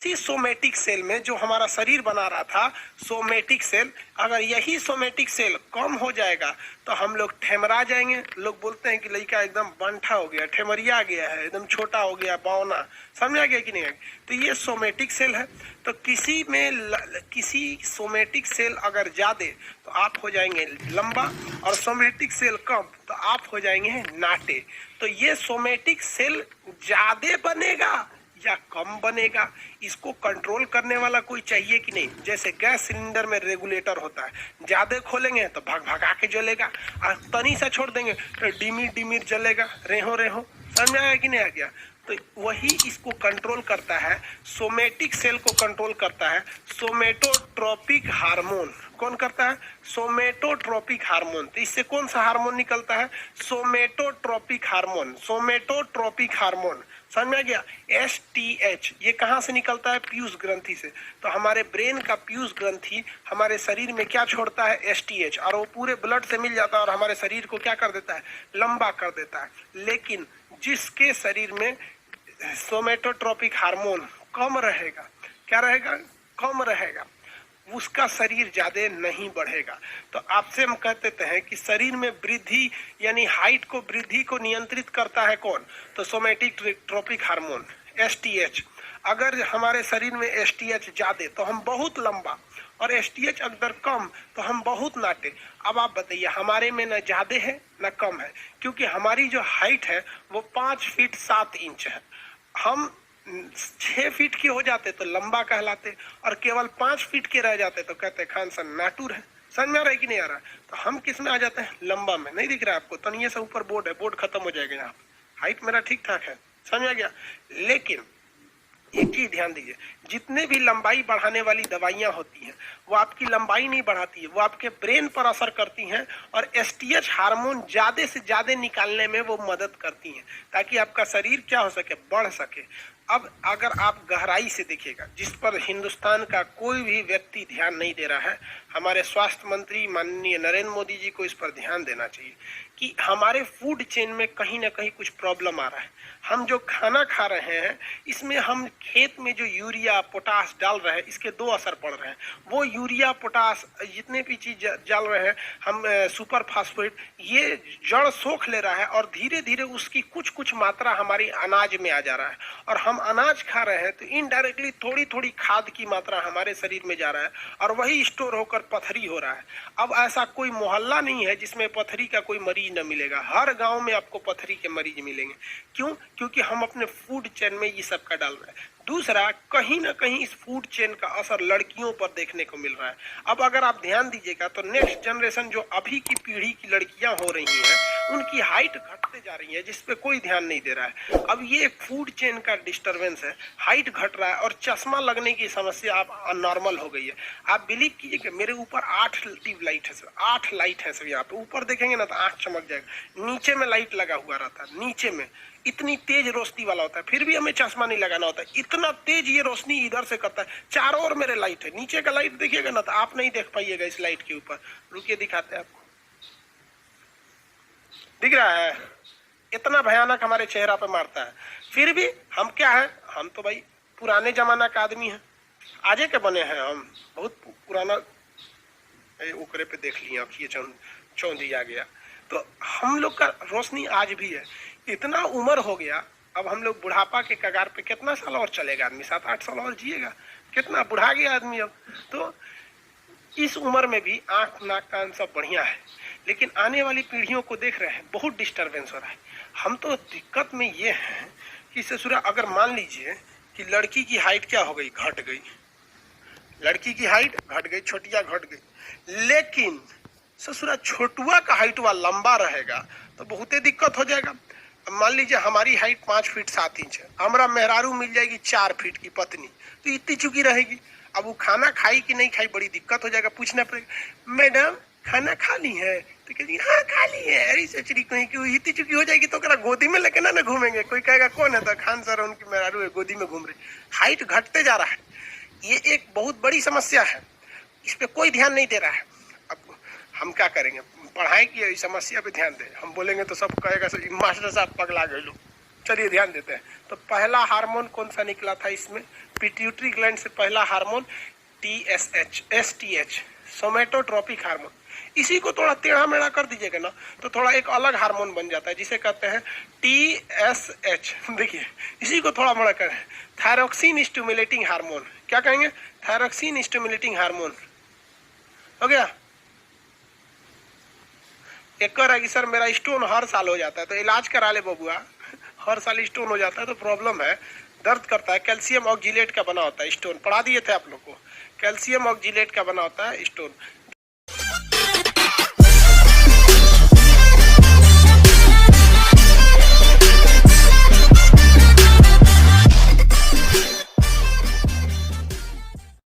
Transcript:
इसी somatic cell में जो हमारा शरीर बना रहा था, सोमेटिक सेल, अगर यही सोमेटिक सेल कम हो जाएगा तो हम लोग ठेमरा जाएंगे। लोग बोलते हैं कि लड़का एकदम बंठा हो गया, ठेमरिया गया है, एकदम छोटा हो गया, बौना, समझा गया कि नहीं? तो ये सोमेटिक सेल है। तो किसी सोमेटिक सेल अगर ज्यादा तो आप हो जाएंगे लंबा, और सोमेटिक सेल कम तो आप हो जाएंगे नाटे। तो ये सोमेटिक सेल ज्यादा बनेगा या कम बनेगा, इसको कंट्रोल करने वाला कोई चाहिए कि नहीं? जैसे गैस सिलेंडर में रेगुलेटर होता है, ज्यादा खोलेंगे तो भाग भगा के जलेगा, और तनी सा छोड़ देंगे तो डिमिर डिमिर जलेगा, रेहो रेहो, समझ आया कि नहीं आ गया? तो वही इसको कंट्रोल करता है, सोमेटिक सेल को कंट्रोल करता है सोमेटोट्रोपिक हार्मोन। कौन करता है? सोमेटोट्रोपिक हार्मोन। तो इससे कौन सा हार्मोन निकलता है? सोमेटोट्रोपिक हार्मोन। सोमेटोट्रोपिक हार्मोन समझ में आ गया? STH ये कहाँ से निकलता है? पीयूष ग्रंथि से। तो हमारे ब्रेन का पीयूष ग्रंथि हमारे शरीर में क्या छोड़ता है? STH, और वो पूरे ब्लड से मिल जाता है और हमारे शरीर को क्या कर देता है? लंबा कर देता है। लेकिन जिसके शरीर में सोमेटोट्रोपिक हार्मोन कम रहेगा, क्या रहेगा? कम रहेगा, उसका शरीर ज्यादा नहीं बढ़ेगा। तो आपसे हम कहते हैं कि शरीर में वृद्धि यानी हाइट को, वृद्धि को नियंत्रित करता है कौन? तो सोमेटिक ट्रोपिक हार्मोन STH। अगर हमारे शरीर में STH ज्यादा तो हम बहुत लंबा, और STH अगर कम तो हम बहुत नाटे। अब आप बताइए, हमारे में न ज्यादा है न कम है, क्योंकि हमारी जो हाइट है वो 5 फीट 7 इंच है। हम 6 फीट के हो जाते तो लंबा कहलाते, और केवल 5 फीट के रह जाते तो कहते खान सन नाटुर है। समझ में आ रहा है कि नहीं आ रहा? तो हम किस में आ जाते हैं? लंबा में। नहीं दिख रहा है आपको? तनिए से ऊपर बोर्ड है, बोर्ड खत्म हो जाएगा यहाँ। हाइट मेरा ठीक ठाक है, समझ आ गया? लेकिन एक चीज ध्यान दीजिए, जितने भी लंबाई बढ़ाने वाली दवाइयां होती हैं वो आपकी लंबाई नहीं बढ़ाती है, वो आपके ब्रेन पर असर करती हैं, और STH हार्मोन ज्यादा से ज्यादा निकालने में वो मदद करती हैं, ताकि आपका शरीर क्या हो सके? बढ़ सके। अब अगर आप गहराई से देखिएगा, जिस पर हिंदुस्तान का कोई भी व्यक्ति ध्यान नहीं दे रहा है, हमारे स्वास्थ्य मंत्री माननीय नरेंद्र मोदी जी को इस पर ध्यान देना चाहिए कि हमारे फूड चेन में कहीं ना कहीं कुछ प्रॉब्लम आ रहा है। हम जो खाना खा रहे हैं इसमें हम खेत में जो यूरिया पोटास डाल रहे हैं, इसके 2 असर पड़ रहे हैं। वो यूरिया पोटास जितने भी चीज डाल रहे हैं हम, सुपर फास्फेट, ये जड़ सोख ले रहा है, और धीरे धीरे उसकी कुछ कुछ मात्रा हमारी अनाज में आ जा रहा है, और हम अनाज खा रहे हैं तो इनडायरेक्टली थोड़ी थोड़ी खाद की मात्रा हमारे शरीर में जा रहा है, और वही स्टोर होकर पथरी हो रहा है। अब ऐसा कोई मोहल्ला नहीं है जिसमें पथरी का कोई मरीज न मिलेगा, हर गांव में आपको पथरी के मरीज मिलेंगे। क्यों? क्योंकि हम अपने फूड चेन में ये सब का डाल रहे हैं। दूसरा, कहीं ना कहीं इस फूड चेन का असर लड़कियों पर देखने को मिल रहा है। अब अगर आप ध्यान दीजिएगा तो नेक्स्ट जनरेशन जो अभी की पीढ़ी की लड़कियां हो रही हैं उनकी हाइट घटते जा रही है, जिस पे कोई ध्यान नहीं दे रहा है। अब ये फूड चेन का डिस्टरबेंस है, हाइट घट रहा है, और चश्मा लगने की समस्या अब नॉर्मल हो गई है। आप बिलीव कीजिए कि मेरे ऊपर 8 ट्यूब लाइट है सर, 8 लाइट है सर। यहाँ पे ऊपर देखेंगे ना तो आंख चमक जाएगा, नीचे में लाइट लगा हुआ रहता है, नीचे में इतनी तेज रोशनी वाला होता है, फिर भी हमें चश्मा नहीं लगाना होता है, इतना तेज ये रोशनी इधर से करता है। चारों ओर मेरे लाइट है, नीचे का लाइट देखिएगा ना तो आप नहीं देख पाइएगा इस लाइट के ऊपर। रुकिए दिखाते हैं आपको, दिख रहा है? इतना भयानक हमारे चेहरा पे मारता है। फिर भी हम क्या है? हम तो भाई पुराने जमाना का आदमी है, आजे के बने हैं हम, बहुत पुराना। ऊपरे पे देख लिया, ये चौंधी आ गया। तो हम लोग का रोशनी आज भी है। इतना उम्र हो गया, अब हम लोग बुढ़ापा के कगार पे, कितना साल और चलेगा आदमी? 7-8 साल और जिएगा, कितना बुढ़ा गया आदमी अब। तो इस उम्र में भी आंख नाक कान सब बढ़िया है, लेकिन आने वाली पीढ़ियों को देख रहे हैं बहुत डिस्टरबेंस हो रहा है। हम तो दिक्कत में ये हैं कि ससुरा, अगर मान लीजिए कि लड़की की हाइट क्या हो गई? घट गई, लड़की की हाइट घट गई, छोटिया घट गई, लेकिन ससुरा छोटुआ का हाइट हुआ लंबा रहेगा तो बहुत ही दिक्कत हो जाएगा। मान लीजिए हमारी हाइट 5 फीट 7 इंच है, हमारा मेहरारू मिल जाएगी 4 फीट की पत्नी, तो इतनी चुकी रहेगी। अब वो खाना खाई कि नहीं खाई बड़ी दिक्कत हो जाएगा। पूछना पड़ेगा, मैडम खाना खा ली है? तो कहेगी हाँ खा ली है। अरे सोच रही कहीं कि इतनी चुकी हो जाएगी तो गोदी में लेके ना घूमेंगे। कोई कहेगा कौन है? तो खान सर उनकी मेहरारू है, गोदी में घूम रही। हाइट घटते जा रहा है, ये एक बहुत बड़ी समस्या है, इस पे कोई ध्यान नहीं दे रहा है। अब हम क्या करेंगे? पढ़ाई की समस्या पे ध्यान दे। हम बोलेंगे तो सब कहेगा मास्टर साहब पगला गए लोग, चलिए ध्यान देते हैं। तो पहला हार्मोन कौन सा निकला था इसमें, पिट्यूटरी ग्लैंड से पहला हार्मोन TSH, STH, सोमेटोट्रोपिक हार्मोन। इसी को थोड़ा टेढ़ा मेढ़ा कर दीजिएगा ना तो थोड़ा एक अलग हार्मोन बन जाता है जिसे कहते हैं TSH। देखिए इसी को थोड़ा बड़ा करें, थायरोक्सिन स्टिमुलेटिंग हार्मोन। क्या कहेंगे, थायरोक्सिन स्टिमुलेटिंग हार्मोन हो गया। एक कह रहा है कि सर मेरा स्टोन हर साल हो जाता है, तो इलाज करा ले बबुआ। हर साल स्टोन हो जाता है तो प्रॉब्लम है, दर्द करता है। कैल्शियम ऑक्जिलेट का बना होता है स्टोन, पढ़ा दिए थे आप लोग को। कैल्शियम ऑक्जिलेट का बना होता है स्टोन।